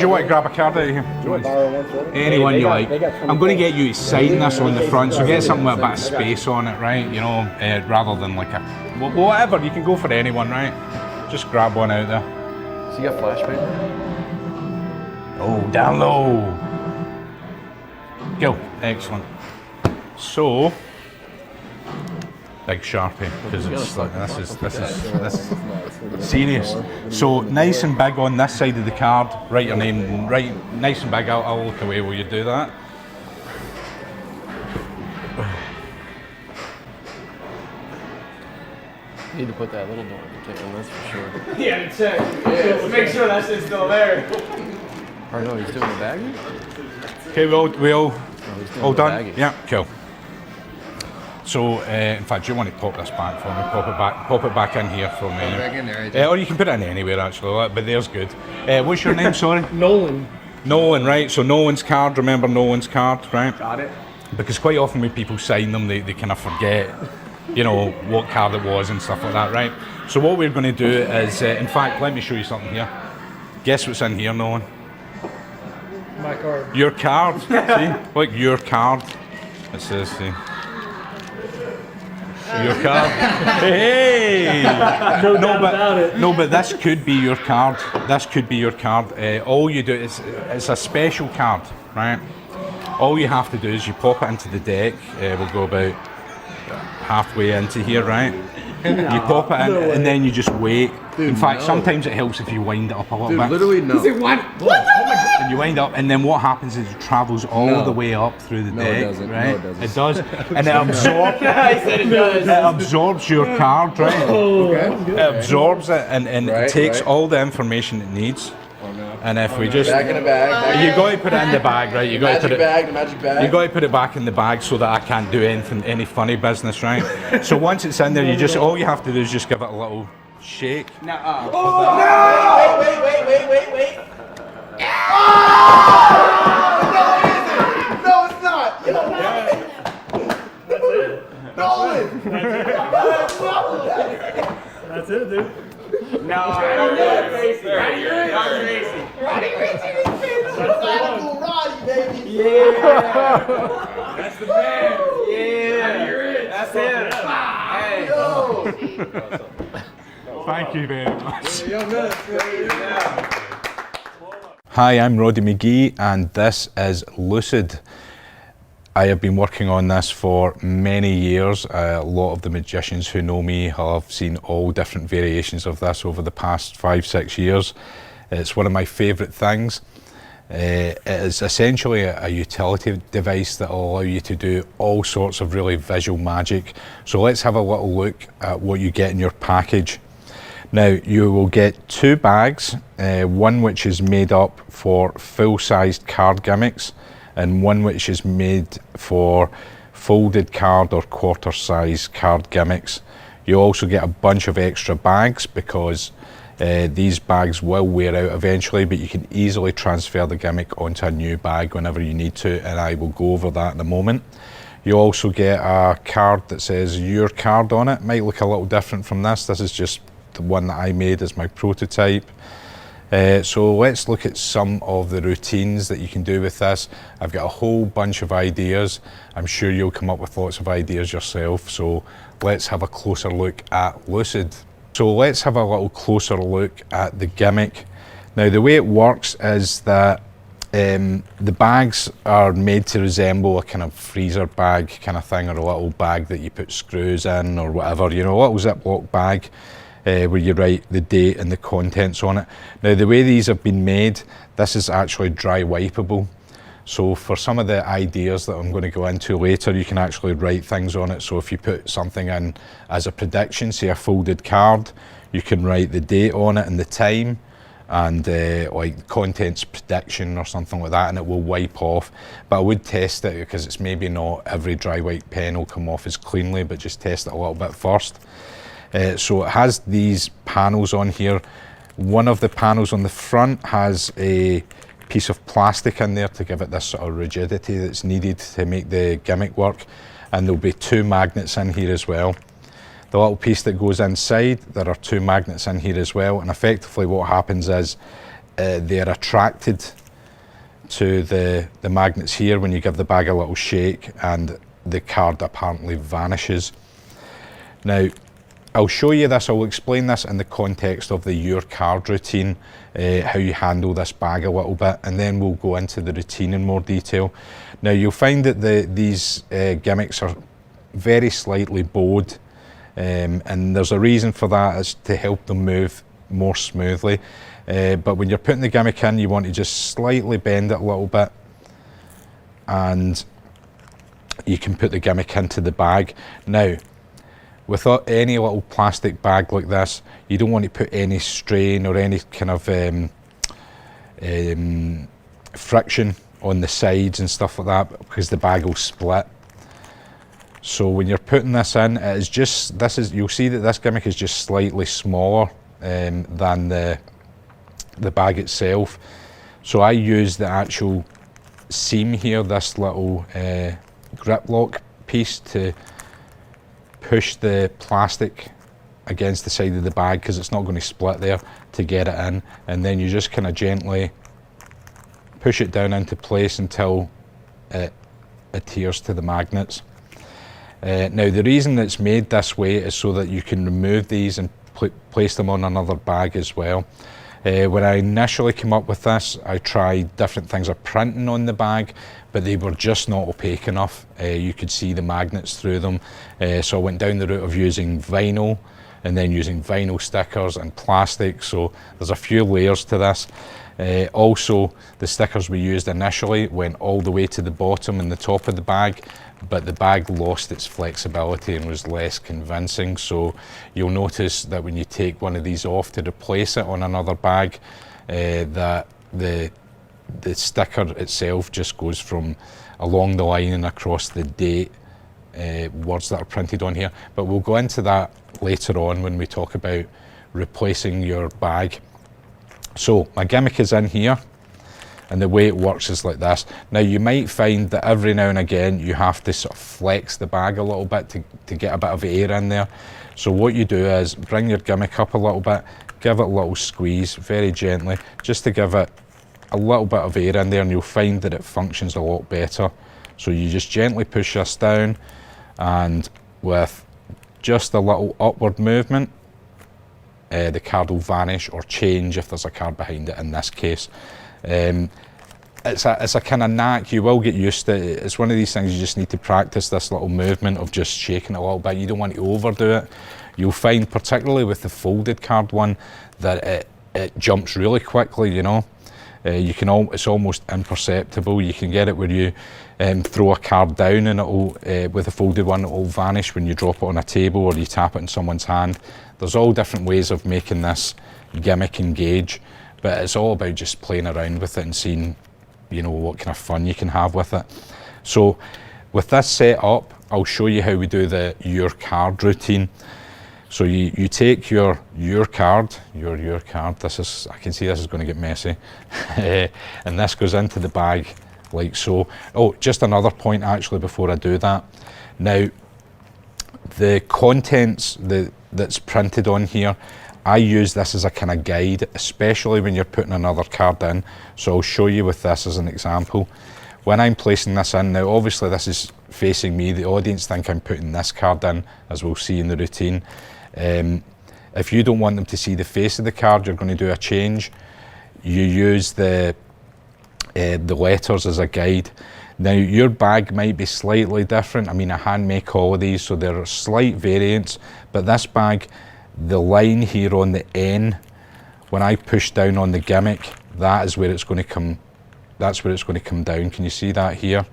you want to grab a card out of here? Anyone you like. I'm going to get you to sign this on the front, so get something with a bit of space on it, right? You know, rather than like a whatever. You can go for anyone, right? Just grab one out there. So you got flashback? Oh, down low. Go. Excellent. So, big Sharpie, because it's like this is serious. So nice and big on this side of the card. Write your name right, nice and big. I'll look away while you do that. You need to put that little door on this for sure. Yeah, check. Yeah, make sure that shit's still there. Or no, he's doing the baggie? Okay, we all done? Yeah, cool. So, in fact, you want to pop this back for me? Pop it back in here for me. Back in there, or you can put it in anywhere actually, but there's good. What's your name, sorry? Nolan. Nolan, right? So Nolan's card, remember Nolan's card, right? Got it. Because quite often when people sign them, they kind of forget, you know, what card it was and stuff like that, right? So what we're going to do is, in fact, let me show you something here. Guess what's in here, Nolan? My card. Your card, see? Like your card. It says, see? Your card. Hey! No, but this could be your card. This could be your card. All you do is, it's a special card, right? All you have to do is you pop it into the deck. We'll go about halfway into here, right? You pop it in, and then you just wait. Dude, in fact, sometimes it helps if you wind it up a little bit. Literally no. And you wind up, and then what happens is it travels all the way up through the deck, it doesn't. right? No, it It doesn't. does, and it absorbs. It absorbs your card, right? Okay. It absorbs it, and it takes all the information it needs. Oh, no. And if we just back in the bag, you got to put it in the bag, right? You got to put it. The magic bag. You got to put it back in the bag so that I can't do any funny business, right? So once it's in there, you just all you have to do is just give it a little shake. No. Oh, no! Wait. No, it's not. You don't have it. That's it, dude. No, Roddy, baby. Yeah. That's the man. Yeah. That's it. Hey. Thank you very much. Yeah. Hi, I'm Roddy McGhie, and this is Lucid. I have been working on this for many years. A lot of the magicians who know me have seen all different variations of this over the past 5-6 years. It's one of my favourite things. It is essentially a utility device that will allow you to do all sorts of really visual magic. So let's have a little look at what you get in your package. Now, you will get 2 bags, one which is made up for full-sized card gimmicks, and one which is made for folded card or quarter-size card gimmicks. You also get a bunch of extra bags because these bags will wear out eventually, but you can easily transfer the gimmick onto a new bag whenever you need to, and I will go over that in a moment. You also get a card that says your card on it. Might look a little different from this. This is just the one that I made as my prototype. So let's look at some of the routines that you can do with this. I've got a whole bunch of ideas. I'm sure you'll come up with lots of ideas yourself. So let's have a closer look at Lucid. So let's have a little closer look at the gimmick. Now, the way it works is that the bags are made to resemble a kind of freezer bag kind of thing, or a little bag that you put screws in or whatever, you know, a little Ziploc bag. Where you write the date and the contents on it. Now, the way these have been made, this is actually dry wipeable. So for some of the ideas that I'm going to go into later, you can actually write things on it. So if you put something in as a prediction, say a folded card, you can write the date on it and the time, and like contents prediction or something like that, and it will wipe off. But I would test it, because it's maybe not every dry white pen will come off as cleanly, but just test it a little bit first. So it has these panels on here. One of the panels on the front has a piece of plastic in there to give it this sort of rigidity that's needed to make the gimmick work, and there'll be 2 magnets in here as well. The little piece that goes inside, there are 2 magnets in here as well, and effectively what happens is they're attracted to the magnets here when you give the bag a little shake, and the card apparently vanishes. Now, I'll show you this, I'll explain this in the context of the your card routine, how you handle this bag a little bit, and then we'll go into the routine in more detail. Now, you'll find that these gimmicks are very slightly bowed, and there's a reason for that, is to help them move more smoothly. But when you're putting the gimmick in, you want to just slightly bend it a little bit, and you can put the gimmick into the bag. Now, with any little plastic bag like this, you don't want to put any strain or any kind of friction on the sides and stuff like that, because the bag will split. So when you're putting this in, it is just, you'll see that this gimmick is just slightly smaller than the bag itself. So I use the actual seam here, this little grip lock piece, to push the plastic against the side of the bag, because it's not going to split there, to get it in, and then you just kind of gently push it down into place until it adheres to the magnets. Now, the reason it's made this way is so that you can remove these and place them on another bag as well. When I initially came up with this, I tried different things of printing on the bag, but they were just not opaque enough. You could see the magnets through them. So I went down the route of using vinyl, and then using vinyl stickers and plastic. So there's a few layers to this. Also, the stickers we used initially went all the way to the bottom and the top of the bag, but the bag lost its flexibility and was less convincing. So you'll notice that when you take one of these off to replace it on another bag, that the sticker itself just goes from along the line and across the date words that are printed on here. But we'll go into that later on when we talk about replacing your bag. So my gimmick is in here, and the way it works is like this. Now, you might find that every now and again you have to sort of flex the bag a little bit to get a bit of air in there. So what you do is bring your gimmick up a little bit, give it a little squeeze very gently, just to give it a little bit of air in there, and you'll find that it functions a lot better. So you just gently push this down, and with just a little upward movement, the card will vanish or change if there's a card behind it in this case. It's a kind of knack, you will get used to it. It's one of these things you just need to practice, this little movement of just shaking it a little bit. You don't want to overdo it. You'll find, particularly with the folded card one, that it jumps really quickly, you know. It's almost imperceptible. You can get it where you throw a card down, and it'll, with a folded one, it'll vanish when you drop it on a table or you tap it in someone's hand. There's all different ways of making this gimmick engage, but it's all about just playing around with it and seeing, you know, what kind of fun you can have with it. So with this set up, I'll show you how we do the your card routine. So you take your card, this is, I can see this is going to get messy, and this goes into the bag like so. Oh, just another point actually before I do that. Now, the contents that's printed on here, I use this as a kind of guide, especially when you're putting another card in. So I'll show you with this as an example. When I'm placing this in, now obviously this is facing me, the audience think I'm putting this card in, as we'll see in the routine. If you don't want them to see the face of the card, you're going to do a change. You use the letters as a guide. Now, your bag might be slightly different. I mean, I hand make all of these, so there are slight variants, but this bag, the line here on the N, when I push down on the gimmick, that is where it's going to come, that's where it's going to come down. Can you see that here?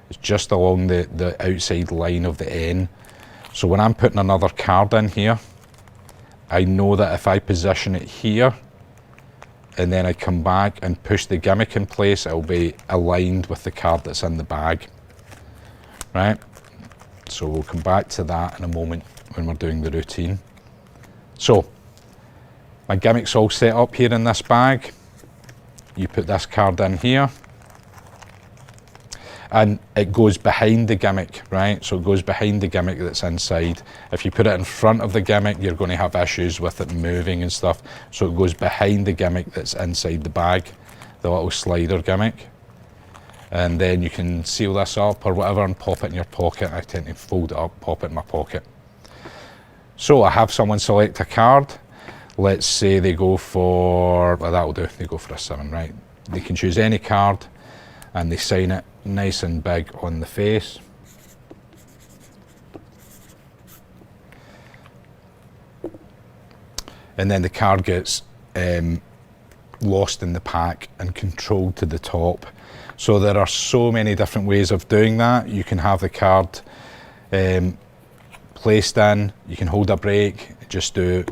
It's just along the outside line of the N. So when I'm putting another card in here, I know that if I position it here, and then I come back and push the gimmick in place, it'll be aligned with the card that's in the bag, right? So we'll come back to that in a moment when we're doing the routine. So my gimmick's all set up here in this bag. You put this card in here. and it goes behind the gimmick, right? So it goes behind the gimmick that's inside. If you put it in front of the gimmick, you're going to have issues with it moving and stuff. So it goes behind the gimmick that's inside the bag, the little slider gimmick. And then you can seal this up or whatever and pop it in your pocket. I tend to fold it up, pop it in my pocket. So I have someone select a card. Let's say they go for, well, that'll do, they go for a 7, right? They can choose any card and they sign it nice and big on the face. And then the card gets lost in the pack and controlled to the top. So there are so many different ways of doing that. You can have the card placed in, you can hold a break, just do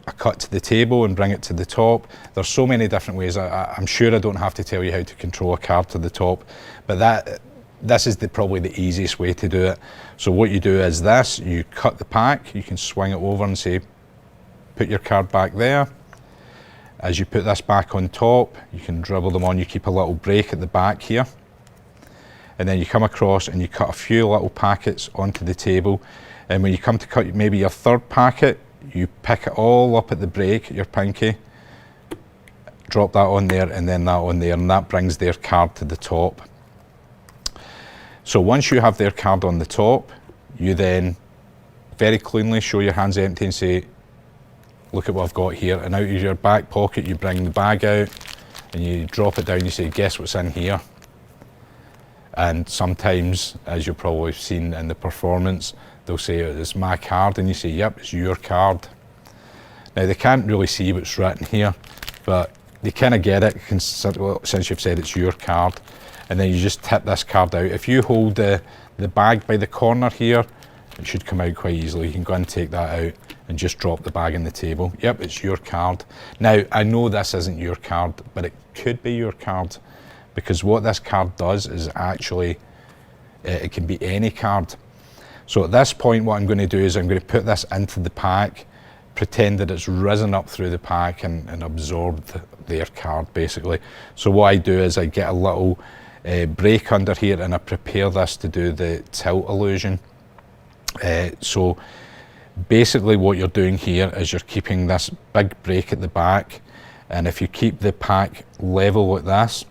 a cut to the table and bring it to the top. There's so many different ways. I'm sure I don't have to tell you how to control a card to the top, but this is probably the easiest way to do it. So what you do is this, you cut the pack, you can swing it over and say, put your card back there. As you put this back on top, you can dribble them on, you keep a little break at the back here. And then you come across and you cut a few little packets onto the table. And when you come to cut maybe your third packet, you pick it all up at the break, your pinky, drop that on there and then that on there, and that brings their card to the top. So once you have their card on the top, you then very cleanly show your hands empty and say, look at what I've got here. And out of your back pocket, you bring the bag out and you drop it down, you say, guess what's in here? And sometimes, as you've probably seen in the performance, they'll say, it's my card, and you say, yep, it's your card. Now, they can't really see what's written here, but they kind of get it since you've said it's your card. And then you just tip this card out. If you hold the bag by the corner here, it should come out quite easily. You can go and take that out and just drop the bag on the table. Yep, it's your card. Now, I know this isn't your card, but it could be your card, because what this card does is actually, it can be any card. So at this point, what I'm going to do is I'm going to put this into the pack, pretend that it's risen up through the pack and absorbed their card, basically. So what I do is I get a little break under here and I prepare this to do the tilt illusion. So basically what you're doing here is you're keeping this big break at the back, and if you keep the pack level like this,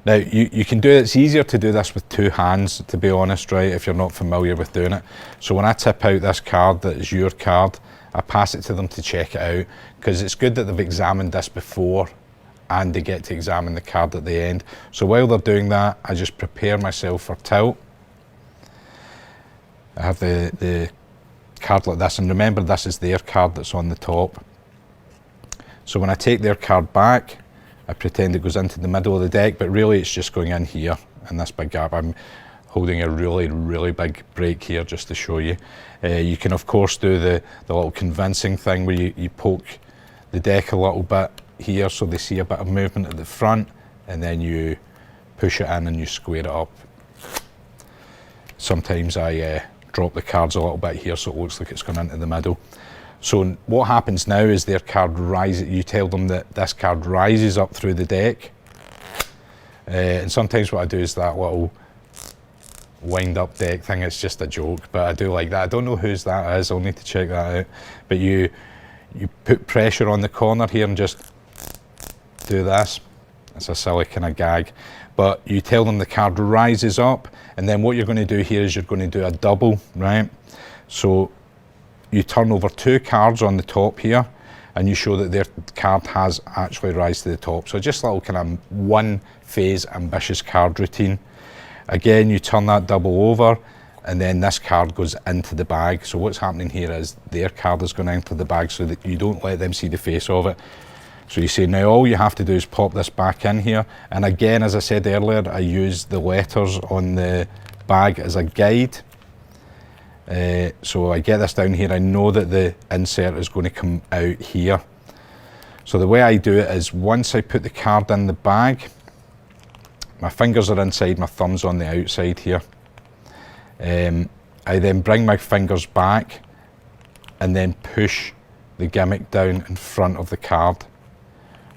now you can do it, it's easier to do this with two hands, to be honest, right, if you're not familiar with doing it. So when I tip out this card that is your card, I pass it to them to check it out, because it's good that they've examined this before and they get to examine the card at the end. So while they're doing that, I just prepare myself for tilt. I have the card like this, and remember this is their card that's on the top. So when I take their card back, I pretend it goes into the middle of the deck, but really it's just going in here in this big gap. I'm holding a really, really big break here just to show you. You can of course do the little convincing thing where you poke the deck a little bit here so they see a bit of movement at the front, and then you push it in and you square it up. Sometimes I drop the cards a little bit here so it looks like it's gone into the middle. So what happens now is their card rises, you tell them that this card rises up through the deck. And sometimes what I do is that little wind up deck thing, it's just a joke, but I do like that. I don't know whose that is, I'll need to check that out. But you put pressure on the corner here and just do this. It's a silly kind of gag. But you tell them the card rises up, and then what you're going to do here is you're going to do a double, right? So you turn over two cards on the top here, and you show that their card has actually rise to the top. So just a little kind of one phase ambitious card routine. Again, you turn that double over, and then this card goes into the bag. So what's happening here is their card is going to enter the bag so that you don't let them see the face of it. So you say, now all you have to do is pop this back in here. And again, as I said earlier, I use the letters on the bag as a guide. So I get this down here, I know that the insert is going to come out here. So the way I do it is once I put the card in the bag, my fingers are inside, my thumb's on the outside here. I then bring my fingers back and then push the gimmick down in front of the card.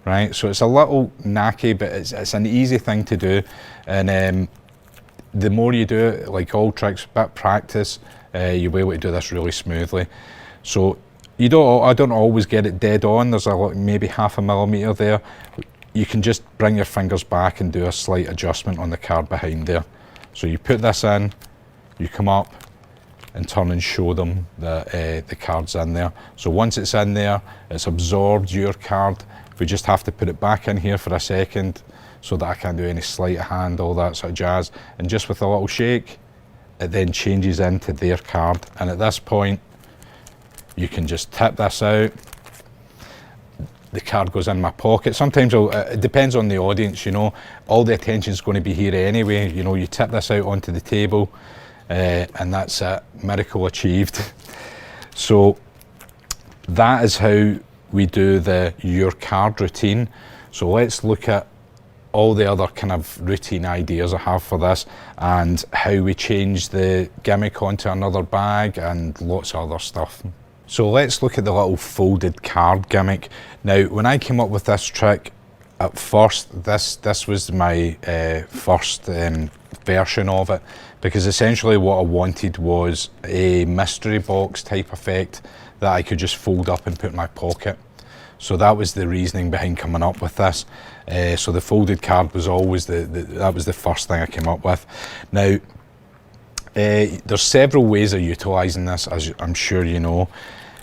right? So it's a little knacky, but it's an easy thing to do. And the more you do it, like all tricks, bit practice, you'll be able to do this really smoothly. So I don't always get it dead on. There's maybe 0.5 millimeter there. You can just bring your fingers back and do a slight adjustment on the card behind there. So you put this in, you come up and turn and show them that the card's in there. So once it's in there, it's absorbed your card. We just have to put it back in here for a second so that I can do any sleight of hand, all that sort of jazz. And just with a little shake, it then changes into their card. And at this point, you can just tip this out. The card goes in my pocket. Sometimes it depends on the audience, you know. All the attention's going to be here anyway. You know, you tip this out onto the table, and that's it. Miracle achieved. So that is how we do the your card routine. So let's look at all the other kind of routine ideas I have for this, and how we change the gimmick onto another bag, and lots of other stuff. So let's look at the little folded card gimmick. Now, when I came up with this trick, at first, this was my first version of it, because essentially what I wanted was a mystery box type effect that I could just fold up and put in my pocket. So that was the reasoning behind coming up with this. So the folded card was always that was the first thing I came up with. Now, there's several ways of utilising this, as I'm sure you know.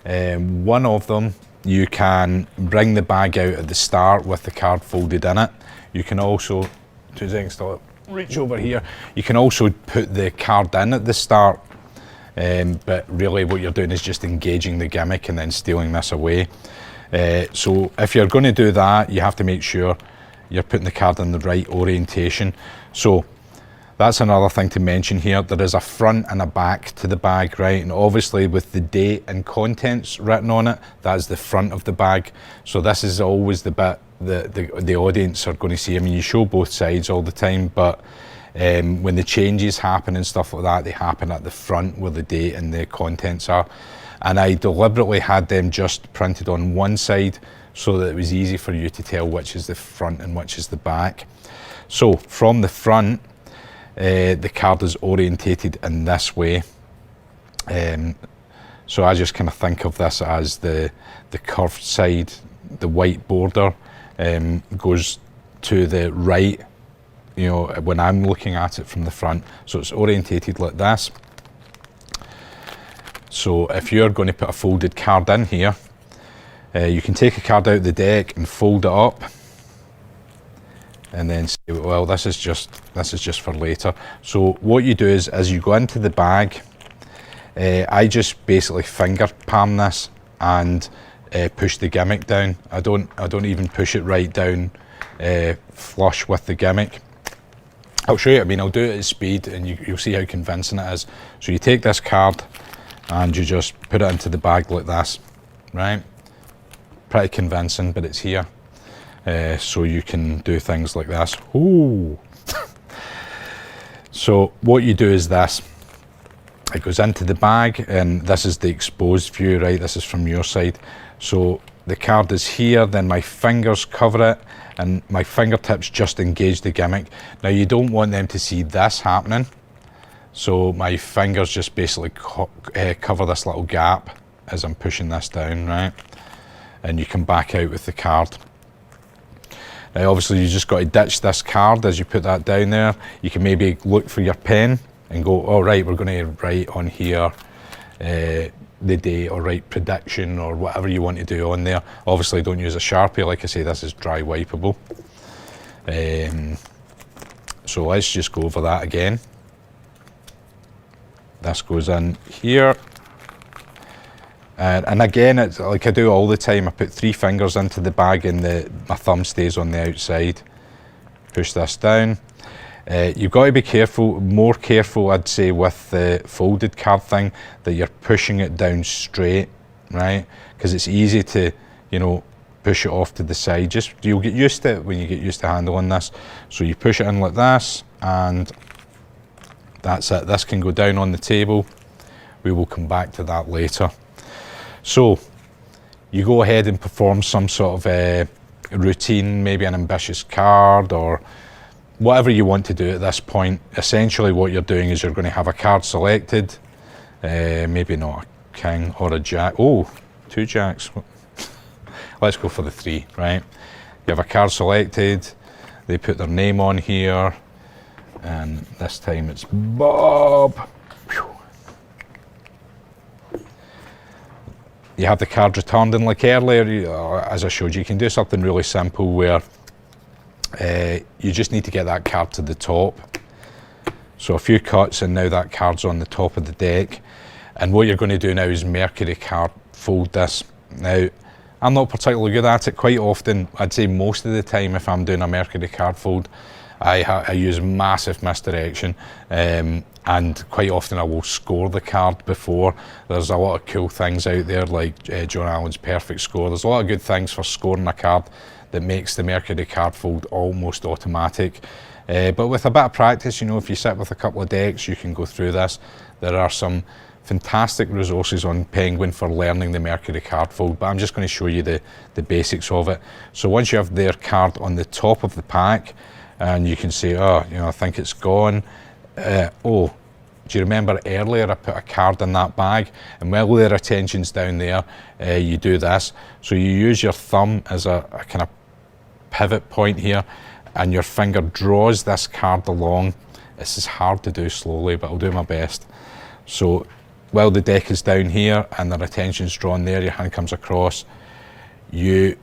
One of them, you can bring the bag out at the start with the card folded in it. You can also, 2 seconds till I reach over here, you can also put the card in at the start, but really what you're doing is just engaging the gimmick and then stealing this away. So if you're going to do that, you have to make sure you're putting the card in the right orientation. So that's another thing to mention here. There is a front and a back to the bag, right? And obviously with the date and contents written on it, that is the front of the bag. So this is always the bit that the audience are going to see. I mean, you show both sides all the time, but when the changes happen and stuff like that, they happen at the front where the date and the contents are. And I deliberately had them just printed on one side so that it was easy for you to tell which is the front and which is the back. So from the front, the card is orientated in this way. So I just kind of think of this as the curved side, the white border goes to the right, you know, when I'm looking at it from the front. So it's orientated like this. So if you're going to put a folded card in here, you can take a card out of the deck and fold it up, and then say, well, this is just for later. So what you do is, as you go into the bag, I just basically finger palm this and push the gimmick down. I don't even push it right down flush with the gimmick. I'll show you. I mean, I'll do it at speed, and you'll see how convincing it is. So you take this card and you just put it into the bag like this, right? Pretty convincing, but it's here. So you can do things like this. Ooh. So what you do is this. It goes into the bag, and this is the exposed view, right? This is from your side. So the card is here, then my fingers cover it, and my fingertips just engage the gimmick. Now you don't want them to see this happening. So my fingers just basically cover this little gap as I'm pushing this down, right? And you can back out with the card. Now obviously you just got to ditch this card as you put that down there. You can maybe look for your pen and go, all right, we're going to write on here the date, or write prediction, or whatever you want to do on there. Obviously don't use a Sharpie, like I say, this is dry wipeable. So let's just go over that again. This goes in here. And again, it's like I do all the time. I put 3 fingers into the bag, and my thumb stays on the outside. Push this down. You've got to be careful, more careful I'd say, with the folded card thing, that you're pushing it down straight, right? Because it's easy to, you know, push it off to the side. You'll get used to it when you get used to handling this. So you push it in like this, and that's it. This can go down on the table. We will come back to that later. So you go ahead and perform some sort of routine, maybe an ambitious card or whatever you want to do at this point. Essentially what you're doing is you're going to have a card selected, maybe not a king or a jack. Oh, 2 jacks. Let's go for the 3, right? You have a card selected, they put their name on here, and this time it's Bob. Whew. You have the card returned, and like earlier, as I showed you, you can do something really simple where you just need to get that card to the top. So a few cuts and now that card's on the top of the deck. And what you're going to do now is Mercury card fold this. Now, I'm not particularly good at it. Quite often, I'd say most of the time if I'm doing a Mercury card fold, I use massive misdirection, and quite often I will score the card before. There's a lot of cool things out there like John Allen's perfect score. There's a lot of good things for scoring a card that makes the Mercury card fold almost automatic. But with a bit of practice, you know, if you sit with a couple of decks, you can go through this. There are some fantastic resources on Penguin for learning the Mercury card fold, but I'm just going to show you the basics of it. So once you have their card on the top of the pack, and you can say, oh, you know, I think it's gone. Oh, do you remember earlier I put a card in that bag? And while their attention's down there, you do this. So you use your thumb as a kind of pivot point here, and your finger draws this card along. This is hard to do slowly, but I'll do my best. So while the deck is down here and their attention's drawn there, your hand comes across, you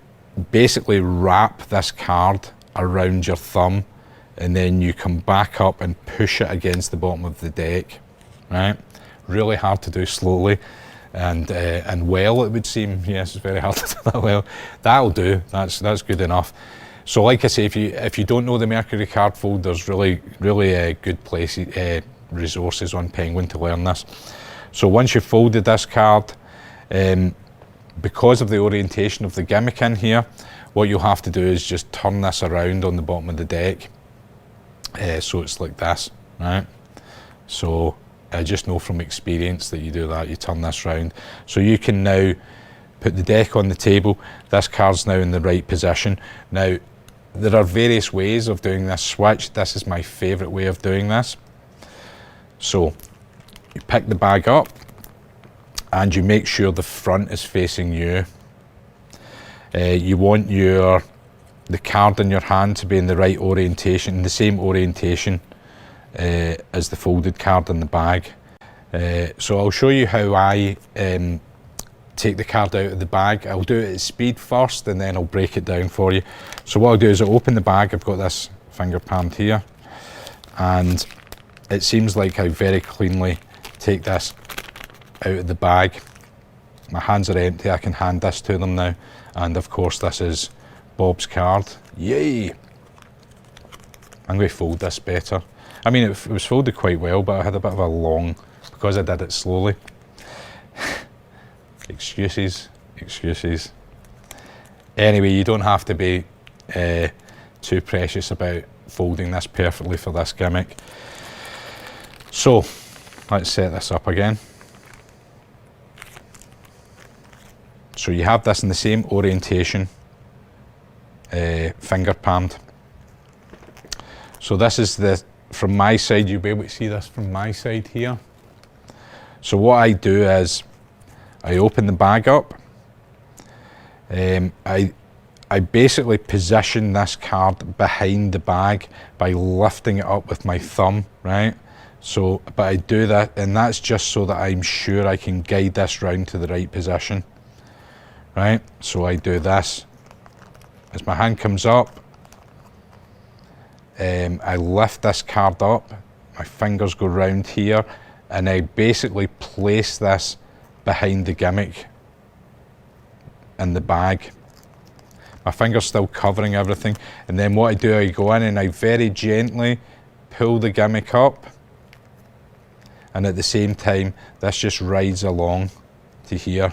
basically wrap this card around your thumb, and then you come back up and push it against the bottom of the deck, right? Really hard to do slowly and well, it would seem. Yes, it's very hard to do that well. That'll do, that's good enough. So like I say, if you don't know the Mercury card fold, there's really good places, resources on Penguin to learn this. So once you've folded this card, because of the orientation of the gimmick in here, what you'll have to do is just turn this around on the bottom of the deck. So it's like this, right? So I just know from experience that you do that, you turn this round. So you can now put the deck on the table. This card's now in the right position. Now, there are various ways of doing this switch. This is my favorite way of doing this. So you pick the bag up and you make sure the front is facing you. You want the card in your hand to be in the right orientation, the same orientation as the folded card in the bag. So I'll show you how I take the card out of the bag. I'll do it at speed first and then I'll break it down for you. So what I'll do is I'll open the bag. I've got this finger palmed here, and it seems like I very cleanly take this out of the bag. My hands are empty, I can hand this to them now. And of course this is Bob's card. Yay! I'm going to fold this better. I mean, it was folded quite well, but I had a bit of a long, because I did it slowly. Excuses. Anyway, you don't have to be too precious about folding this perfectly for this gimmick. So, let's set this up again. So you have this in the same orientation, finger palmed. So this is from my side, you'll be able to see this from my side here. So what I do is, I open the bag up, I basically position this card behind the bag by lifting it up with my thumb, right? So, but I do that, and that's just so that I'm sure I can guide this round to the right position, right? So I do this. As my hand comes up, I lift this card up, my fingers go round here, and I basically place this behind the gimmick in the bag. My finger's still covering everything, and then what I do, I go in and I very gently pull the gimmick up, and at the same time this just rides along to here,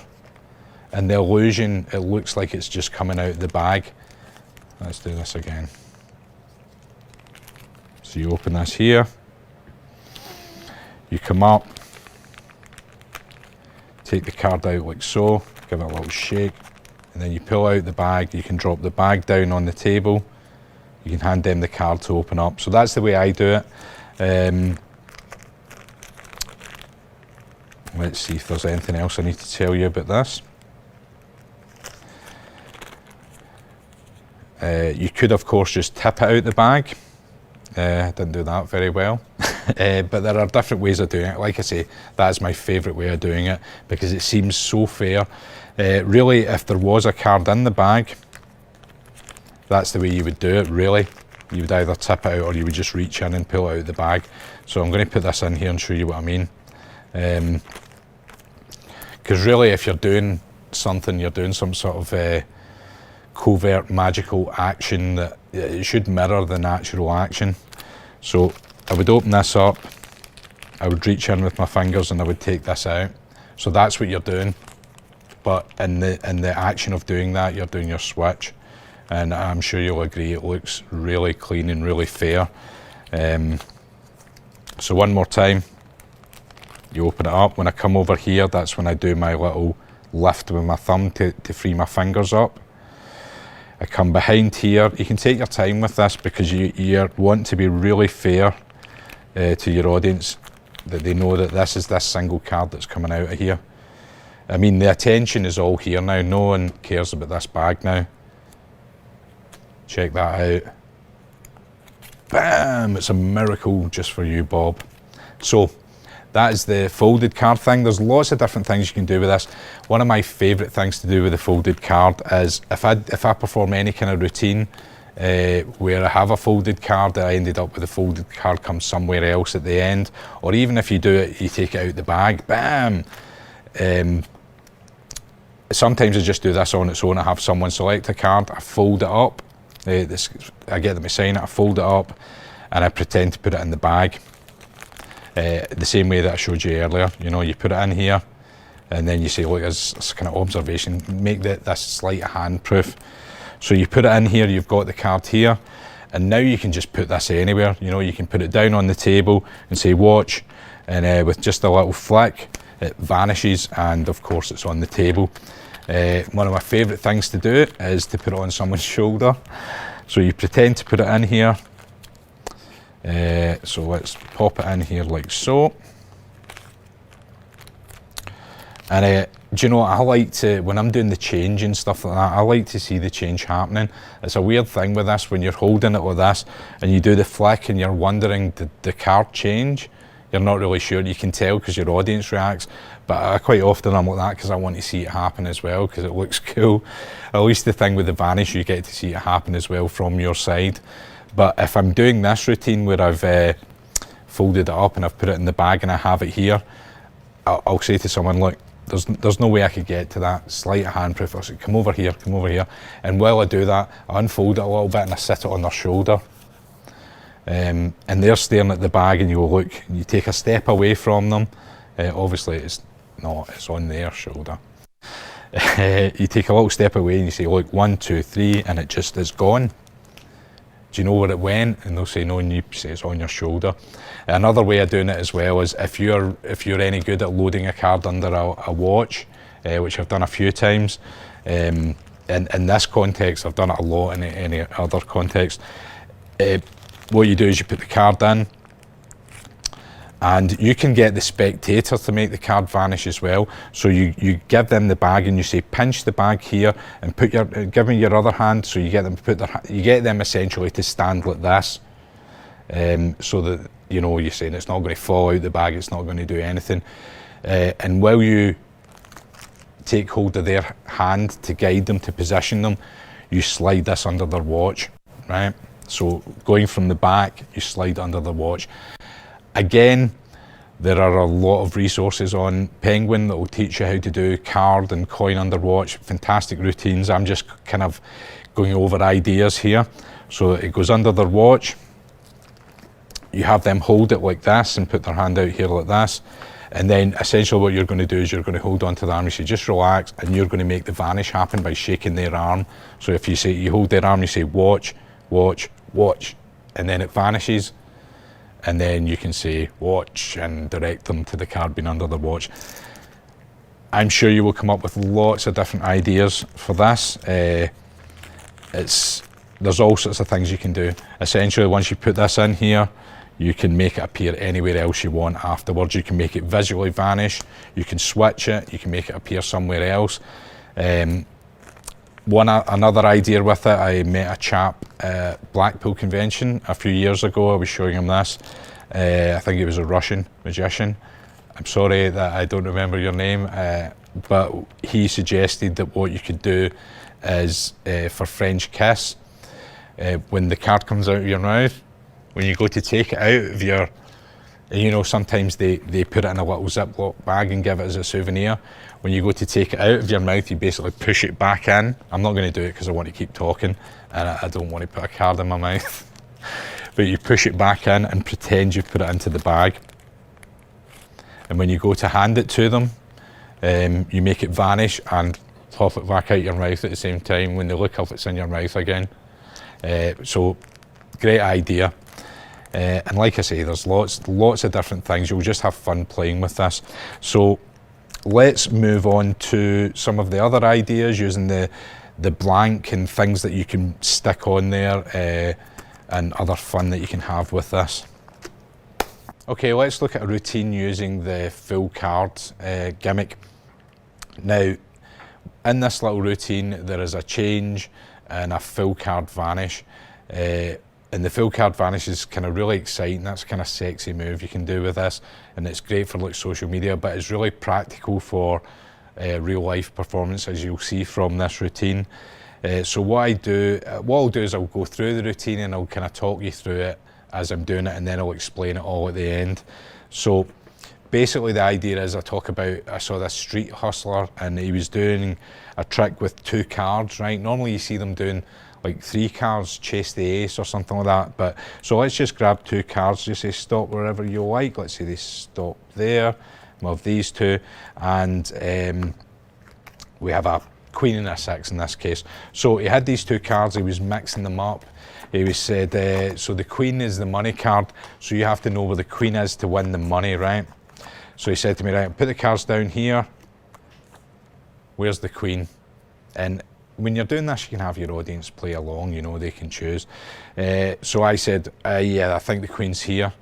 and the illusion, it looks like it's just coming out of the bag. Let's do this again. So you open this here, you come up, take the card out like so, give it a little shake, and then you pull out the bag. You can drop the bag down on the table. You can hand them the card to open up. So that's the way I do it. Let's see if there's anything else I need to tell you about this. You could, of course, just tip it out the bag. Didn't do that very well. But there are different ways of doing it. Like I say, that is my favourite way of doing it because it seems so fair. Really, if there was a card in the bag, that's the way you would do it, really. You would either tip it out or you would just reach in and pull it out of the bag. So I'm going to put this in here and show you what I mean. Because really, if you're doing something, you're doing some sort of covert magical action that it should mirror the natural action. So I would open this up, I would reach in with my fingers and I would take this out. So that's what you're doing. But in the action of doing that, you're doing your switch. And I'm sure you'll agree, it looks really clean and really fair. So one more time. You open it up. When I come over here, that's when I do my little lift with my thumb to free my fingers up. I come behind here. You can take your time with this because you want to be really fair to your audience, that they know that this is this single card that's coming out of here. I mean, the attention is all here now. No one cares about this bag now. Check that out. Bam! It's a miracle just for you, Bob. So that is the folded card thing. There's lots of different things you can do with this. One of my favourite things to do with the folded card is if I perform any kind of routine where I have a folded card, I ended up with a folded card come somewhere else at the end, or even if you do it, you take it out the bag, bam! Sometimes I just do this on its own. I have someone select a card, I fold it up, I get them to sign it, I fold it up, and I pretend to put it in the bag. The same way that I showed you earlier, you know, you put it in here and then you say, look, as kind of observation, make this slight hand-proof. So you put it in here, you've got the card here, and now you can just put this anywhere. You know, you can put it down on the table and say watch, and with just a little flick, it vanishes, and of course it's on the table. One of my favourite things to do is to put it on someone's shoulder. So you pretend to put it in here. So let's pop it in here like so. And do you know what, I like to, when I'm doing the change and stuff like that, I like to see the change happening. It's a weird thing with this, when you're holding it like this and you do the flick and you're wondering, did the card change? You're not really sure. You can tell because your audience reacts, but quite often I'm like that because I want to see it happen as well because it looks cool. At least the thing with the vanish, you get to see it happen as well from your side. But if I'm doing this routine where I've folded it up and I've put it in the bag and I have it here, I'll say to someone, look, there's no way I could get to that. Slight hand-proof. I'll say, come over here, come over here. And while I do that, I unfold it a little bit and I sit it on their shoulder. And they're staring at the bag and you go, look, and you take a step away from them. Obviously it's not, it's on their shoulder. You take a little step away and you say, look, 1, 2, 3, and it just is gone. Do you know where it went? And they'll say no, and you say it's on your shoulder. Another way of doing it as well is if you're any good at loading a card under a watch, which I've done a few times. In this context, I've done it a lot in any other context. What you do is you put the card in, and you can get the spectator to make the card vanish as well. So you give them the bag and you say, pinch the bag here and give me your other hand. So you get them to you get them essentially to stand like this, so that, you know, you're saying it's not going to fall out the bag, it's not going to do anything. And while you take hold of their hand to guide them, to position them, you slide this under their watch, right? So going from the back, you slide under the watch. Again, there are a lot of resources on Penguin that will teach you how to do card and coin under watch, fantastic routines. I'm just kind of going over ideas here. So it goes under their watch. You have them hold it like this and put their hand out here like this. And then essentially what you're going to do is you're going to hold onto the arm. You say, just relax, and you're going to make the vanish happen by shaking their arm. So if you say, you hold their arm, you say, watch, watch, watch, and then it vanishes. And then you can say watch and direct them to the card being under the watch. I'm sure you will come up with lots of different ideas for this. There's all sorts of things you can do. Essentially, once you put this in here, you can make it appear anywhere else you want afterwards. You can make it visually vanish, you can switch it, you can make it appear somewhere else. Another idea with it, I met a chap at Blackpool Convention a few years ago. I was showing him this. I think he was a Russian magician. I'm sorry that I don't remember your name, but he suggested that what you could do is for French kiss, when the card comes out of your mouth, when you go to take it out of your, you know, sometimes they put it in a little Ziploc bag and give it as a souvenir. When you go to take it out of your mouth, you basically push it back in. I'm not going to do it because I want to keep talking and I don't want to put a card in my mouth. But you push it back in and pretend you've put it into the bag. And when you go to hand it to them, you make it vanish and pop it back out your mouth at the same time when they look up it's in your mouth again. So great idea. And like I say, there's lots of different things. You'll just have fun playing with this. So let's move on to some of the other ideas using the blank and things that you can stick on there and other fun that you can have with this. Okay, let's look at a routine using the full card gimmick. Now, in this little routine, there is a change and a full card vanish. And the full card vanish is kind of really exciting. That's a kind of sexy move you can do with this. And it's great for like social media, but it's really practical for real life performance, as you'll see from this routine. So what I'll do is I'll go through the routine and I'll kind of talk you through it as I'm doing it, and then I'll explain it all at the end. So basically the idea is I saw this street hustler and he was doing a trick with 2 cards, right? Normally you see them doing like 3 cards, chase the ace or something like that. But so let's just grab 2 cards, just say stop wherever you like. Let's say they stop there. We'll have these 2, and we have a queen and a 6 in this case. So he had these 2 cards, he was mixing them up. He said, so the queen is the money card, so you have to know where the queen is to win the money, right? So he said to me, right, put the cards down here. Where's the queen? And when you're doing this, you can have your audience play along, you know, they can choose. So I said, yeah, I think the queen's here.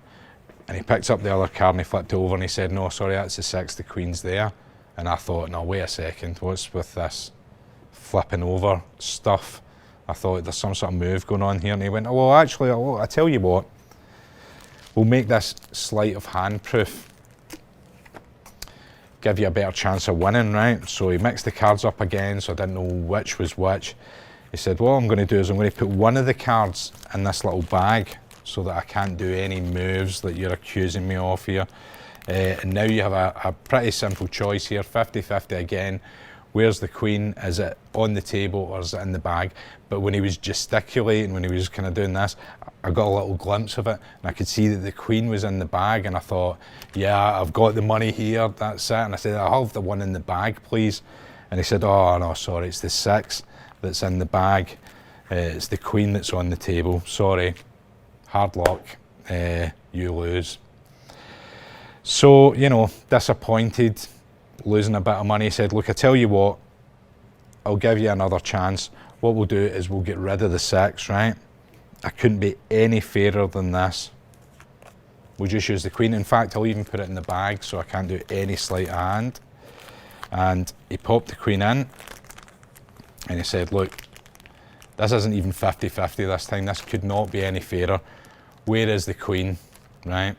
And he picked up the other card and he flipped it over and he said, no, sorry, that's the 6, the queen's there. And I thought, no, wait a second, what's with this flipping over stuff? I thought there's some sort of move going on here. And he went, oh, well, actually, I tell you what, we'll make this sleight of hand proof. Give you a better chance of winning, right? So he mixed the cards up again, so I didn't know which was which. He said, what I'm going to do is I'm going to put one of the cards in this little bag so that I can't do any moves that you're accusing me of here. And now you have a pretty simple choice here, 50-50 again. Where's the queen? Is it on the table or is it in the bag? But when he was gesticulating, when he was kind of doing this, I got a little glimpse of it and I could see that the queen was in the bag, and I thought, yeah, I've got the money here, that's it. And I said, I'll have the one in the bag, please. And he said, oh, no, sorry, it's the 6 that's in the bag. It's the queen that's on the table. Sorry, hard luck, you lose. So, you know, disappointed, losing a bit of money. He said, look, I tell you what, I'll give you another chance. What we'll do is we'll get rid of the 6, right? I couldn't be any fairer than this. We'll just use the queen. In fact, I'll even put it in the bag so I can't do any sleight of hand. And he popped the queen in and he said, look, this isn't even 50-50 this time. This could not be any fairer. Where is the queen, right?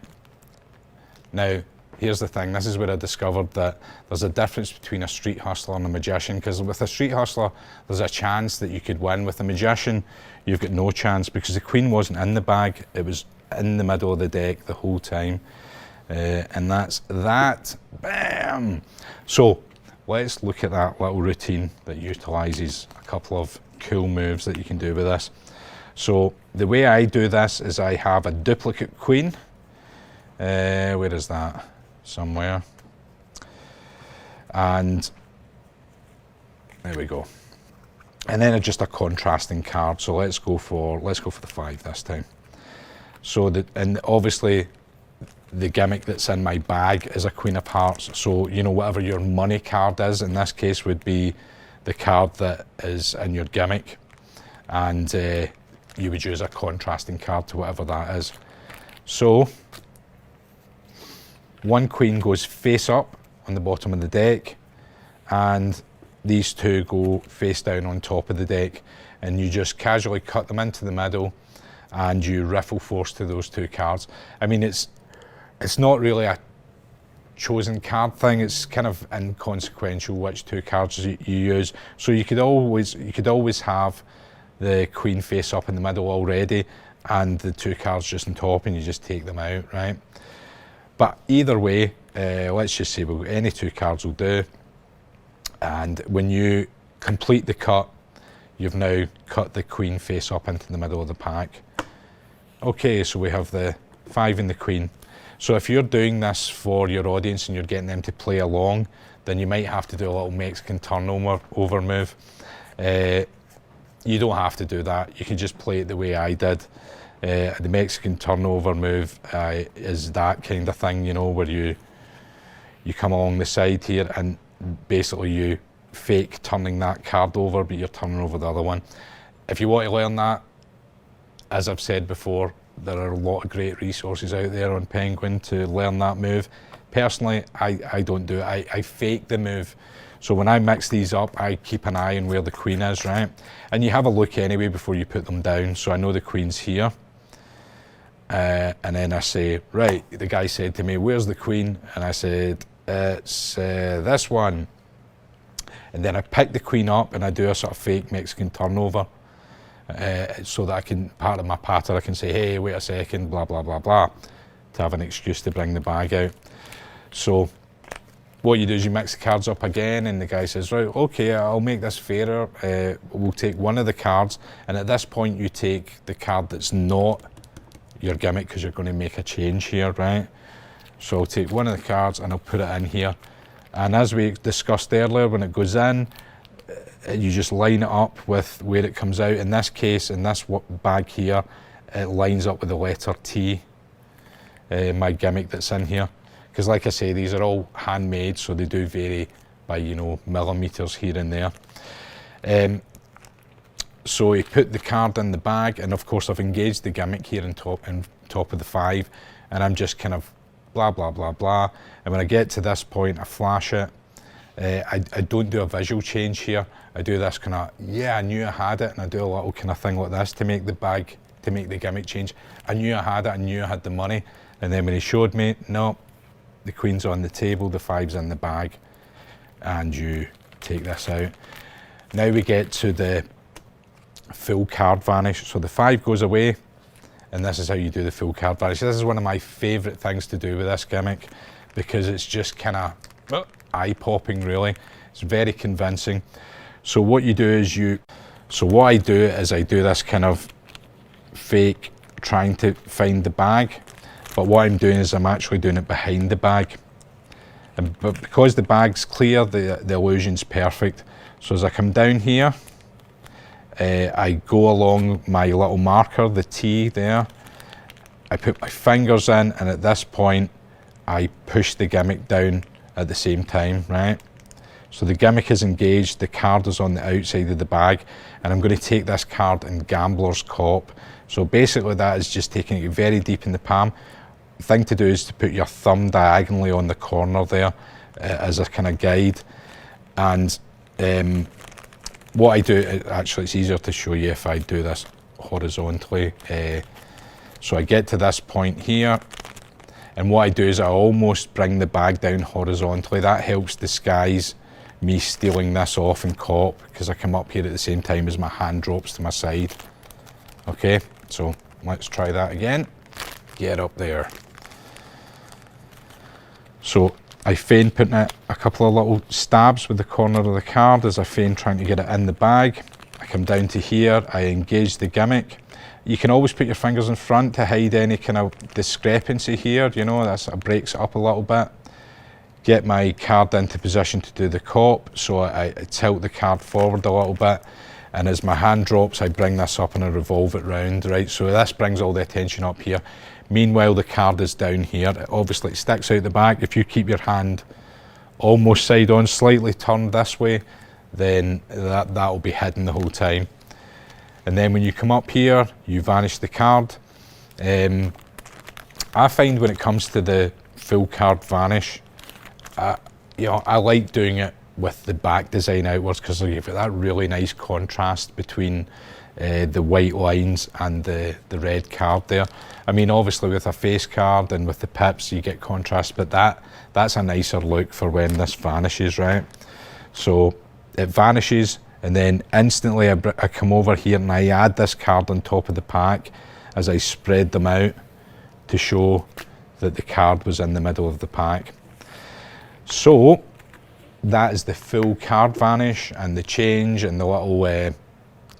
Now, here's the thing, this is where I discovered that there's a difference between a street hustler and a magician, because with a street hustler, there's a chance that you could win. With a magician, you've got no chance because the queen wasn't in the bag, it was in the middle of the deck the whole time. And that's that, bam! So, let's look at that little routine that utilises a couple of cool moves that you can do with this. So, the way I do this is I have a duplicate queen. Where is that? Somewhere. And there we go. And then just a contrasting card. So let's go for the 5 this time. So and obviously the gimmick that's in my bag is a Queen of Hearts. So, you know, whatever your money card is, in this case would be the card that is in your gimmick. And you would use a contrasting card to whatever that is. So, one queen goes face up on the bottom of the deck, and these two go face down on top of the deck, and you just casually cut them into the middle and you riffle force to those two cards. I mean, it's not really a chosen card thing, it's kind of inconsequential which two cards you use. So you could always have the queen face up in the middle already and the two cards just on top, and you just take them out, right? But either way, let's just say any two cards will do. And when you complete the cut, you've now cut the queen face up into the middle of the pack. Okay, so we have the 5 and the queen. So if you're doing this for your audience and you're getting them to play along, then you might have to do a little Mexican turnover move. You don't have to do that. You can just play it the way I did. The Mexican turnover move is that kind of thing, you know, where you come along the side here and basically you fake turning that card over, but you're turning over the other one. If you want to learn that, as I've said before, there are a lot of great resources out there on Penguin to learn that move. Personally, I don't do it. I fake the move. So when I mix these up, I keep an eye on where the queen is, right? And you have a look anyway before you put them down. So I know the queen's here. And then I say, right, the guy said to me, where's the queen? And I said, it's this one. And then I pick the queen up and I do a sort of fake Mexican turnover. So that I can, part of my patter, I can say, hey, wait a second, blah, blah, blah, blah, to have an excuse to bring the bag out. So what you do is you mix the cards up again, and the guy says, right, okay, I'll make this fairer. We'll take one of the cards, and at this point you take the card that's not your gimmick, because you're going to make a change here, right? So I'll take one of the cards and I'll put it in here. And as we discussed earlier, when it goes in, you just line it up with where it comes out. In this case, in this bag here, it lines up with the letter T, my gimmick that's in here. Because like I say, these are all handmade, so they do vary by, you know, millimeters here and there. So you put the card in the bag, and of course I've engaged the gimmick here on top of the 5, and I'm just kind of blah, blah, blah, blah. And when I get to this point, I flash it. I don't do a visual change here. I do this kind of, yeah, I knew I had it, and I do a little kind of thing like this to make the gimmick change. I knew I had it, I knew I had the money. And then when he showed me, no, the queen's on the table, the 5's in the bag, and you take this out. Now we get to the full card vanish. So the 5 goes away, and this is how you do the full card vanish. This is one of my favourite things to do with this gimmick, because it's just kind of eye-popping, really. It's very convincing. So what you do is what I do is I do this kind of fake trying to find the bag, but what I'm doing is I'm actually doing it behind the bag. But because the bag's clear, the illusion's perfect. So as I come down here, I go along my little marker, the T there, I put my fingers in, and at this point, I push the gimmick down at the same time, right? So the gimmick is engaged, the card is on the outside of the bag, and I'm going to take this card in Gambler's Cop. So basically that is just taking it very deep in the palm. The thing to do is to put your thumb diagonally on the corner there as a kind of guide. And what I do, actually it's easier to show you if I do this horizontally. So I get to this point here, and what I do is I almost bring the bag down horizontally. That helps disguise me stealing this off in Cop, because I come up here at the same time as my hand drops to my side. Okay, so let's try that again. Get up there. So I feign putting a couple of little stabs with the corner of the card as I feign trying to get it in the bag. I come down to here, I engage the gimmick. You can always put your fingers in front to hide any kind of discrepancy here, you know, that sort of breaks it up a little bit. Get my card into position to do the Cop, so I tilt the card forward a little bit, And as my hand drops, I bring this up and I revolve it round, right? So this brings all the attention up here. Meanwhile, the card is down here. Obviously, it sticks out the back. If you keep your hand almost side on, slightly turned this way, then that'll be hidden the whole time. And then when you come up here, you vanish the card. I find when it comes to the full card vanish, you know, I like doing it with the back design outwards because you've got that really nice contrast between the white lines and the red card there. I mean, obviously with a face card and with the pips you get contrast, but that's a nicer look for when this vanishes, right? So it vanishes, and then instantly I come over here and I add this card on top of the pack as I spread them out to show that the card was in the middle of the pack. So that is the full card vanish and the change and the little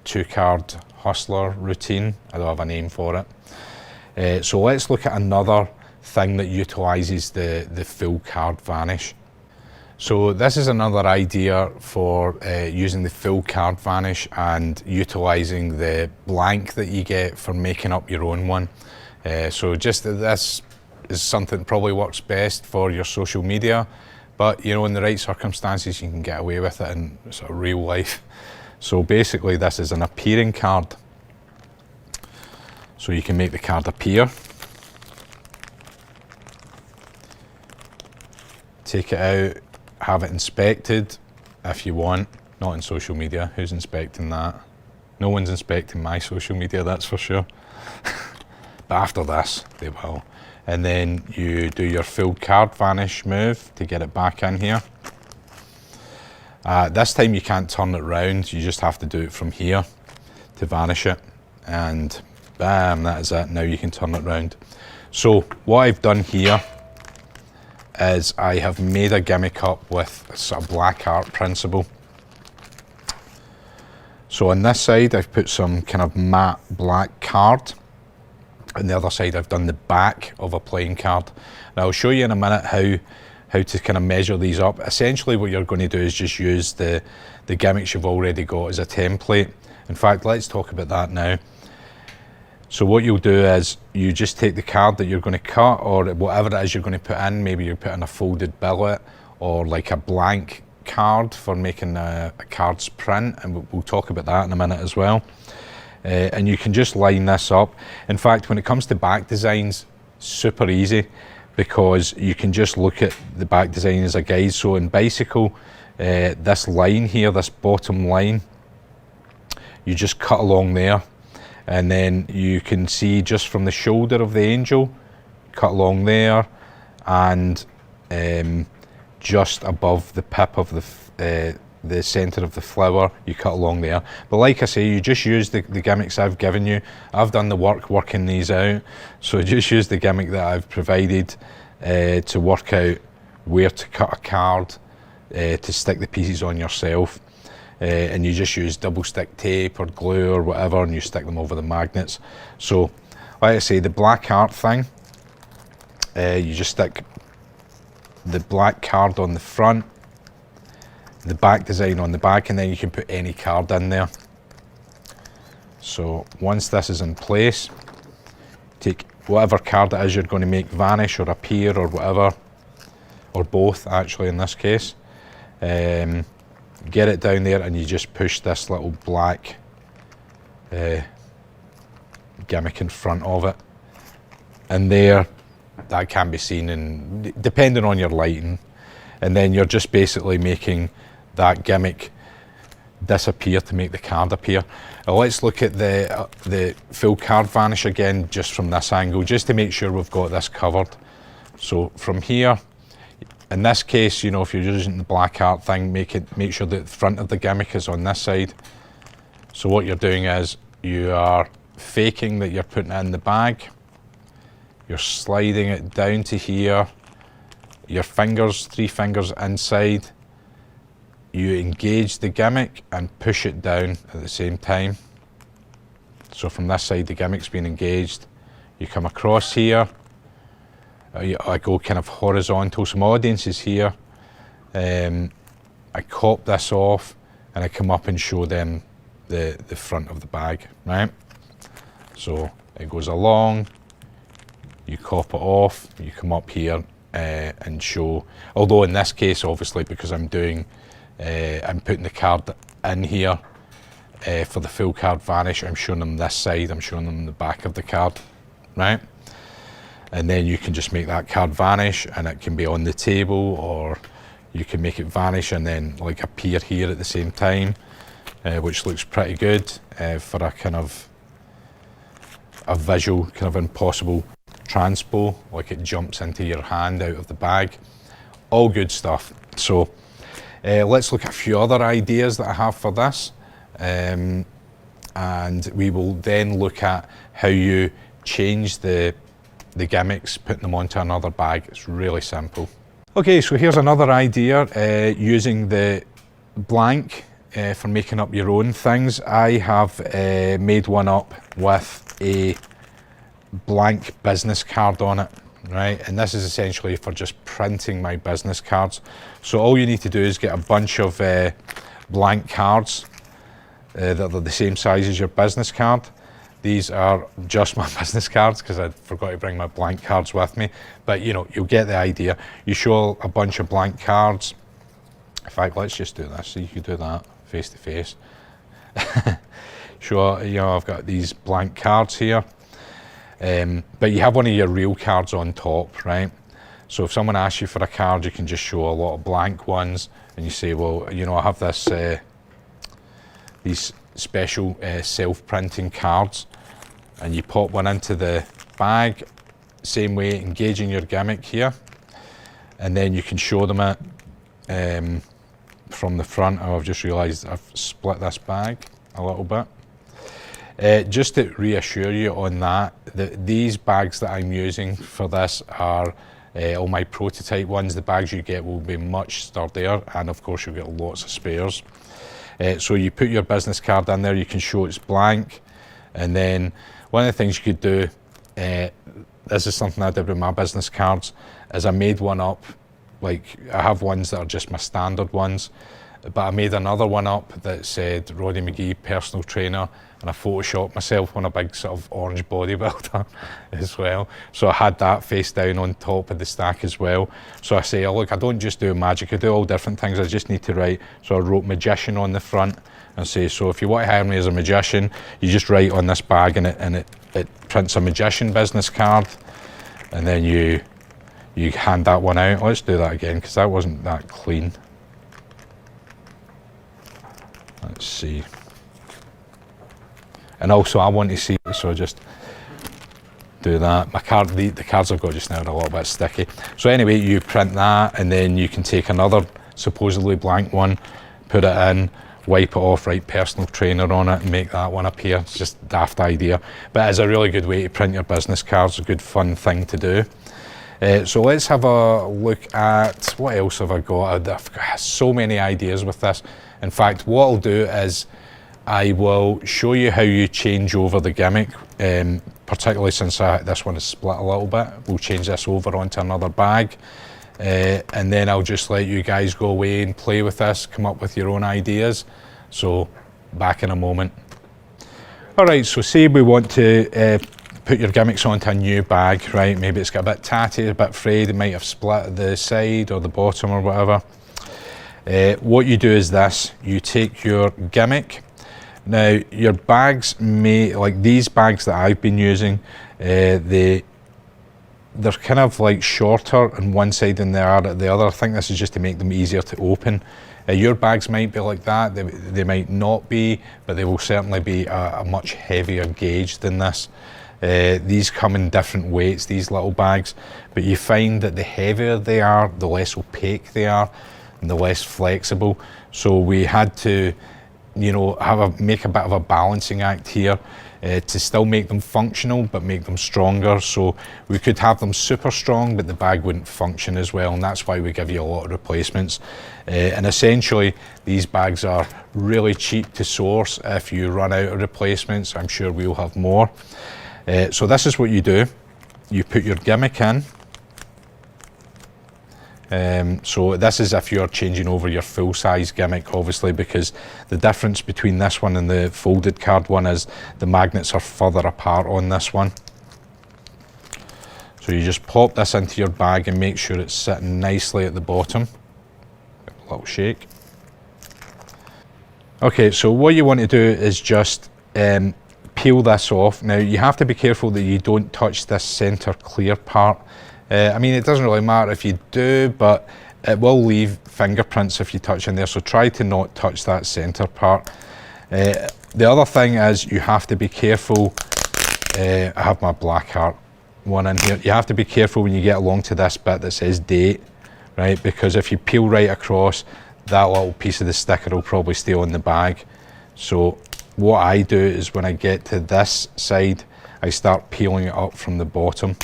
2-card hustler routine. I don't have a name for it. So let's look at another thing that utilises the full card vanish. So this is another idea for using the full card vanish and utilising the blank that you get for making up your own one. So just this is something that probably works best for your social media, but you know, in the right circumstances you can get away with it in sort of real life. So basically this is an appearing card. So you can make the card appear, take it out, have it inspected if you want, not in social media. Who's inspecting that? No one's inspecting my social media, that's for sure. But after this, they will. And then you do your full card vanish move to get it back in here. This time you can't turn it round, you just have to do it from here to vanish it. And bam, that is it. Now you can turn it round. So what I've done here is I have made a gimmick up with a sort of black art principle. So on this side I've put some kind of matte black card. On the other side I've done the back of a playing card. Now I'll show you in a minute how to kind of measure these up. Essentially what you're going to do is just use the gimmicks you've already got as a template. In fact, let's talk about that now. So what you'll do is you just take the card that you're going to cut, or whatever it is you're going to put in. Maybe you're putting a folded billet or like a blank card for making a card's print, and we'll talk about that in a minute as well. And you can just line this up. In fact, when it comes to back designs, super easy, because you can just look at the back design as a guide. So in Bicycle, this line here, this bottom line, you just cut along there, and then you can see just from the shoulder of the angel, cut along there, and just above the pip of the centre of the flower, you cut along there. But like I say, you just use the gimmicks I've given you. I've done the work working these out, so just use the gimmick that I've provided to work out where to cut a card to stick the pieces on yourself. And you just use double stick tape or glue or whatever, and you stick them over the magnets. So like I say, the black art thing, you just stick the black card on the front, the back design on the back, and then you can put any card in there. So once this is in place, take whatever card it is you're going to make vanish or appear or whatever, or both actually in this case, get it down there, and you just push this little black gimmick in front of it, and there, that can be seen, and depending on your lighting, and then you're just basically making that gimmick disappear to make the card appear. Now let's look at the full card vanish again, just from this angle, just to make sure we've got this covered. So from here, in this case, you know, if you're using the black art thing, make sure that the front of the gimmick is on this side. So what you're doing is you are faking that you're putting it in the bag, you're sliding it down to here, your fingers, 3 fingers inside, you engage the gimmick and push it down at the same time. So from this side the gimmick's been engaged, you come across here, I go kind of horizontal, so my audience is here, I cop this off and I come up and show them the front of the bag, right? So it goes along, you cop it off, you come up here and show, although in this case, obviously, because I'm putting the card in here for the full card vanish, I'm showing them this side, I'm showing them the back of the card, right? And then you can just make that card vanish, and it can be on the table, or you can make it vanish and then like appear here at the same time, which looks pretty good for a kind of a visual, kind of impossible transpo, like it jumps into your hand out of the bag. All good stuff. So let's look at a few other ideas that I have for this, and we will then look at how you change the gimmicks, putting them onto another bag. It's really simple. Okay, so here's another idea using the blank for making up your own things. I have made one up with a blank business card on it, right? And this is essentially for just printing my business cards. So all you need to do is get a bunch of blank cards that are the same size as your business card. These are just my business cards because I forgot to bring my blank cards with me. But you know, you'll get the idea. You show a bunch of blank cards. In fact, let's just do this so you can do that face to face. Sure, you know, I've got these blank cards here. But you have one of your real cards on top, right? So if someone asks you for a card, you can just show a lot of blank ones, and you say, well, you know, I have this these special self-printing cards, and you pop one into the bag, same way, engaging your gimmick here, and then you can show them it from the front. Oh, I've just realised I've split this bag a little bit. Just to reassure you on that, these bags that I'm using for this are all my prototype ones. The bags you get will be much sturdier, and of course you'll get lots of spares. So you put your business card in there, you can show it's blank, and then one of the things you could do, this is something I did with my business cards, is I made one up, like I have ones that are just my standard ones, but I made another one up that said Roddy McGhie, personal trainer, and I photoshopped myself on a big sort of orange bodybuilder as well. So I had that face down on top of the stack as well. So I say, oh, look, I don't just do magic, I do all different things, I just need to write. So I wrote magician on the front and say, so if you want to hire me as a magician, you just write on this bag, and it prints a magician business card, and then you hand that one out. Let's do that again, because that wasn't that clean. Let's see. And also I want to see, so just do that. My card, the cards I've got just now are a little bit sticky. So anyway, you print that, and then you can take another supposedly blank one, put it in, wipe it off, write personal trainer on it, and make that one appear. It's just a daft idea, but it's a really good way to print your business cards, a good fun thing to do. So let's have a look at, what else have I got? I've got so many ideas with this. In fact, what I'll do is I will show you how you change over the gimmick, particularly since this one is split a little bit. We'll change this over onto another bag, and then I'll just let you guys go away and play with this, come up with your own ideas. So back in a moment. All right, so say we want to put your gimmicks onto a new bag, right? Maybe it's got a bit tatty, a bit frayed, it might have split at the side or the bottom or whatever. What you do is this, you take your gimmick. Now your bags like these bags that I've been using, they're kind of like shorter on one side than they are at the other. I think this is just to make them easier to open. Your bags might be like that, they might not be, but they will certainly be a much heavier gauge than this. These come in different weights, these little bags, but you find that the heavier they are, the less opaque they are, and the less flexible. So we had to, you know, make a bit of a balancing act here to still make them functional, but make them stronger. So we could have them super strong, but the bag wouldn't function as well, and that's why we give you a lot of replacements. And essentially, these bags are really cheap to source. If you run out of replacements, I'm sure we'll have more. So this is what you do. You put your gimmick in, So this is if you're changing over your full size gimmick, obviously, because the difference between this one and the folded card one is the magnets are further apart on this one. So you just pop this into your bag and make sure it's sitting nicely at the bottom. Give it a little shake. Okay, so what you want to do is just peel this off. Now you have to be careful that you don't touch this center clear part. I mean, it doesn't really matter if you do, but it will leave fingerprints if you touch in there, so try to not touch that center part. The other thing is you have to be careful. I have my black heart one in here. You have to be careful when you get along to this bit that says date, right? Because if you peel right across, that little piece of the sticker will probably stay on the bag. So what I do is when I get to this side, I start peeling it up from the bottom.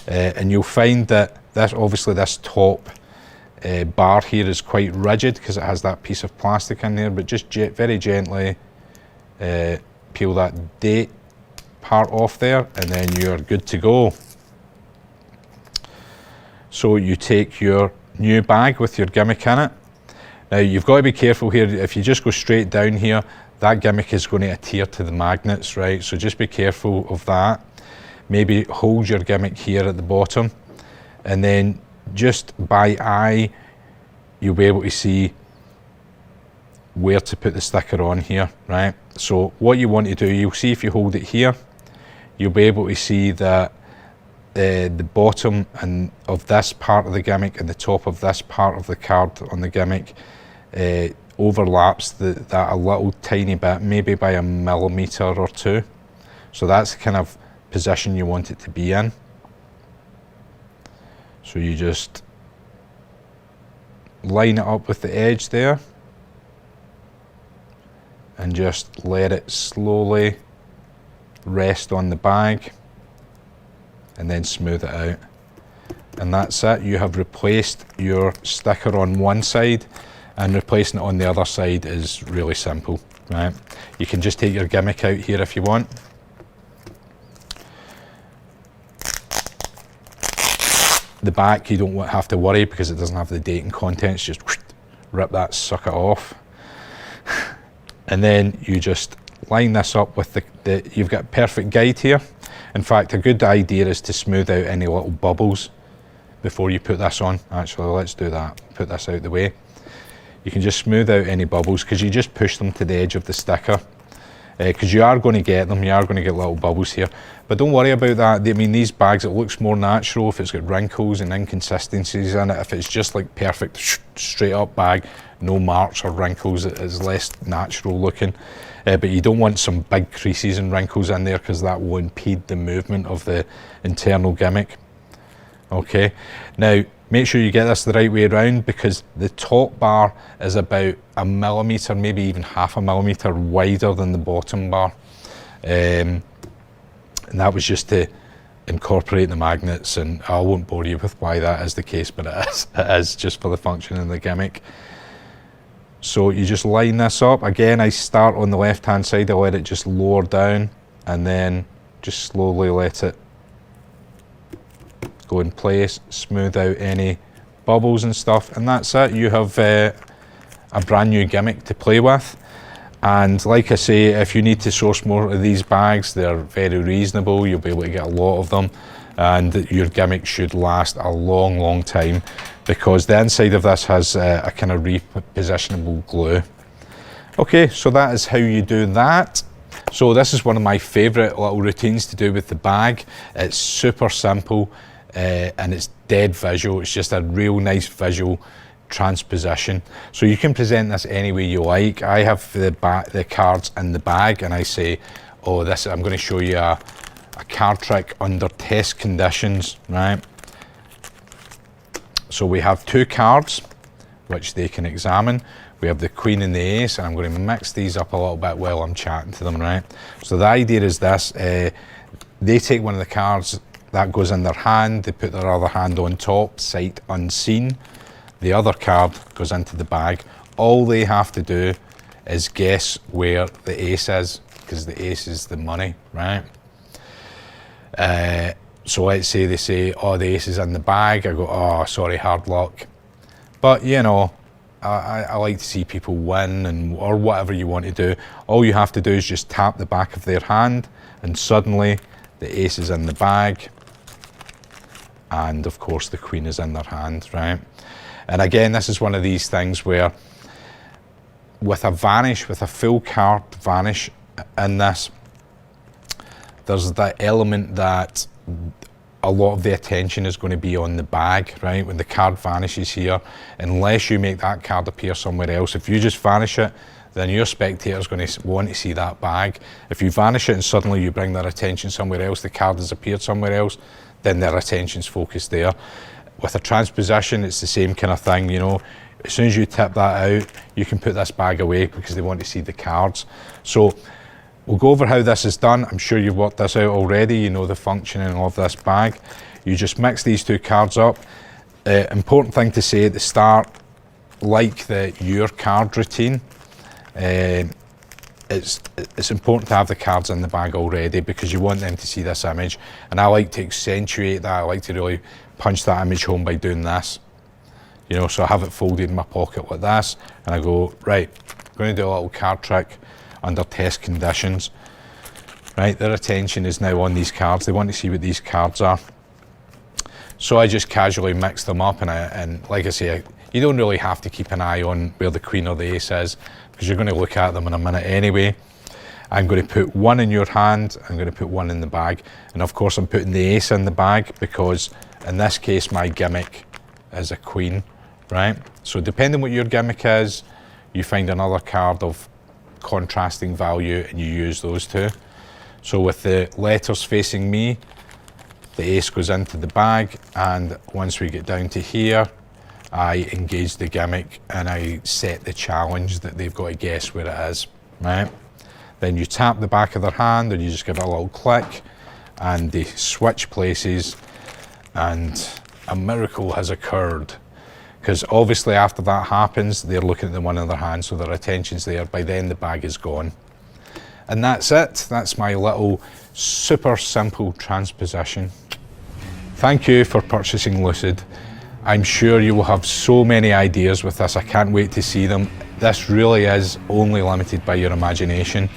And you'll find that obviously this top bar here is quite rigid because it has that piece of plastic in there, but just very gently peel that date part off there, and then you're good to go. So you take your new bag with your gimmick in it. Now you've got to be careful here. If you just go straight down here, that gimmick is going to adhere to the magnets, right? So just be careful of that. Maybe hold your gimmick here at the bottom, and then just by eye you'll be able to see where to put the sticker on here, right? So what you want to do, you'll see if you hold it here, you'll be able to see that the bottom of this part of the gimmick and the top of this part of the card on the gimmick overlaps that a little tiny bit, maybe by 1mm or 2. So that's the kind of position you want it to be in. So you just line it up with the edge there and just let it slowly rest on the bag and then smooth it out. And that's it. You have replaced your sticker on one side, and replacing it on the other side is really simple, right? You can just take your gimmick out here if you want. The back you don't have to worry because it doesn't have the date and contents, just rip that sucker off. And then you just line this up with you've got a perfect guide here. In fact, a good idea is to smooth out any little bubbles before you put this on. Actually, let's do that. Put this out the way. You can just smooth out any bubbles because you just push them to the edge of the sticker. Because you are going to get them, you are going to get little bubbles here. But don't worry about that. I mean, these bags, it looks more natural if it's got wrinkles and inconsistencies in it. If it's just like perfect, straight up bag, no marks or wrinkles, it is less natural looking. But you don't want some big creases and wrinkles in there because that will impede the movement of the internal gimmick. Okay, now make sure you get this the right way around because the top bar is about 1mm, maybe even 0.5 mm wider than the bottom bar. And that was just to incorporate the magnets, and I won't bore you with why that is the case, but it is just for the function of the gimmick. So you just line this up. Again, I start on the left hand side, I let it just lower down and then just slowly let it go in place, smooth out any bubbles and stuff, and that's it. You have a brand new gimmick to play with. And like I say, if you need to source more of these bags, they're very reasonable. You'll be able to get a lot of them, and your gimmick should last a long, long time because the inside of this has a kind of repositionable glue. Okay, so that is how you do that. So this is one of my favorite little routines to do with the bag. It's super simple and it's dead visual. It's just a real nice visual transposition. So you can present this any way you like. I have the cards in the bag and I say, oh, I'm going to show you a card trick under test conditions, right? So we have 2 cards which they can examine. We have the Queen and the Ace, and I'm going to mix these up a little bit while I'm chatting to them, right? So the idea is this, they take one of the cards, that goes in their hand, they put their other hand on top, sight unseen. The other card goes into the bag. All they have to do is guess where the ace is, because the ace is the money, right? So let's say they say, oh, the ace is in the bag. I go, oh, sorry, hard luck. But you know, I like to see people win, or whatever you want to do. All you have to do is just tap the back of their hand, and suddenly the ace is in the bag, and of course the queen is in their hand, right? And again, this is one of these things where with a full card vanish in this, there's that element that a lot of the attention is going to be on the bag, right? When the card vanishes here, unless you make that card appear somewhere else, if you just vanish it, then your spectator's going to want to see that bag. If you vanish it and suddenly you bring their attention somewhere else, the card has appeared somewhere else, then their attention's focused there. With a transposition, it's the same kind of thing, you know. As soon as you tip that out, you can put this bag away because they want to see the cards. So we'll go over how this is done. I'm sure you've worked this out already. You know the functioning of this bag. You just mix these two cards up. Important thing to say at the start, like your card routine, it's important to have the cards in the bag already because you want them to see this image. And I like to accentuate that. I like to really punch that image home by doing this. You know, so I have it folded in my pocket like this, and I go, right, I'm going to do a little card trick under test conditions. Right, their attention is now on these cards. They want to see what these cards are. So I just casually mix them up, and like I say, you don't really have to keep an eye on where the queen or the ace is because you're going to look at them in a minute anyway. I'm going to put one in your hand, I'm going to put one in the bag, and of course I'm putting the ace in the bag because in this case my gimmick is a queen, right? So depending what your gimmick is, you find another card of contrasting value and you use those two. So with the letters facing me, the ace goes into the bag, and once we get down to here, I engage the gimmick and I set the challenge that they've got to guess where it is, right? Then you tap the back of their hand and you just give it a little click and they switch places and a miracle has occurred. Because obviously after that happens, they're looking at the one in their hand, so their attention's there. By then the bag is gone. And that's it. That's my little super simple transposition. Thank you for purchasing Lucid. I'm sure you will have so many ideas with this. I can't wait to see them. This really is only limited by your imagination.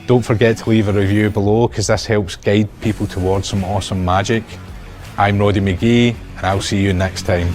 Don't forget to leave a review below because this helps guide people towards some awesome magic. I'm Roddy McGhie and I'll see you next time.